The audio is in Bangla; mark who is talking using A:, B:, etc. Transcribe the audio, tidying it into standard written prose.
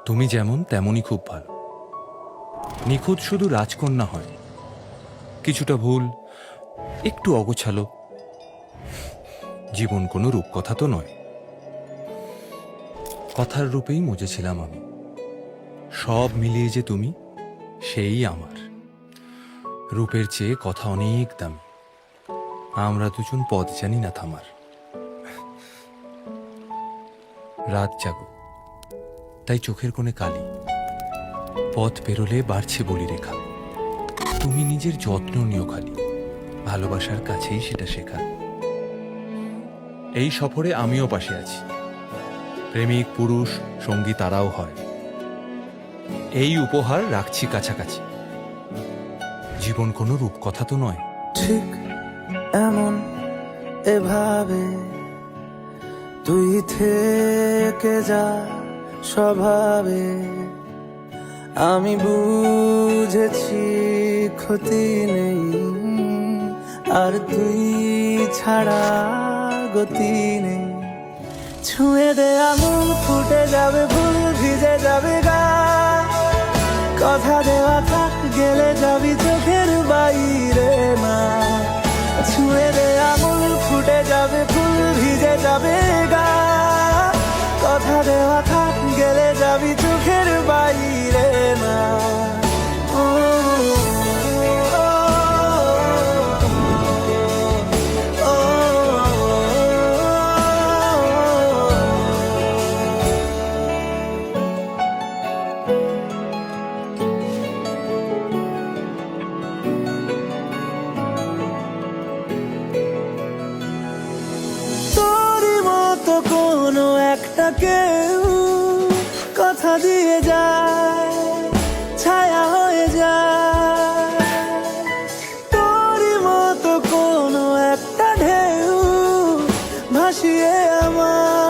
A: তুমি যেমন তেমনই খুব ভালো। নিখুঁত শুধু রাজকন্যা হয়, কিছুটা ভুল, একটু অগোছালো। জীবন কোনো রূপকথা তো নয়। কথার রূপেই মজেছিলাম আমি। সব মিলিয়ে যে তুমি, সেই আমার। রূপের চেয়ে কথা অনেক দামি। আমরা দুজন পথ জানি না থামার। রাত জাগো, তাই চোখের কোণে কালি। পথ পেরোলে বাড়ছে বলি রেখা। তুমি নিজের যত্ন নিও খালি, ভালোবাসার কাছেই সেটা শেখা। এই সফরে আমিও পাশে আছি। প্রেমিক পুরুষ সঙ্গী তারাও হয়। এই উপহার রাখছি কাছাকাছি। জীবন কোনো রূপকথা তো নয়।
B: ঠিক এমন এভাবে তুই থেকে যা স্বভাবে। আমি বুঝেছি ক্ষতি নেই, আর তুই ছাড়া গতি নেই। ছুঁয়ে দে আঙুল, ফুটে যাবে ফুল, ভিজে যাবে গা। কথা দেওয়া থাক, গেলে যাবি চোখের বাইরে না। ছুঁয়ে দে আঙুল, ফুটে যাবে ফুল, ভিজে যাবে গা। কথা দেওয়া থাক, গেলে যাবি চোখের বাইরে না। ও, ও, ও, ও, তোরই মতো কোনো একটা কেউ কথা দিয়ে যায়, ছায়া হয়ে যায়। তোরই মতো কোনো একটা ঢেউ ভাসিয়ে আমার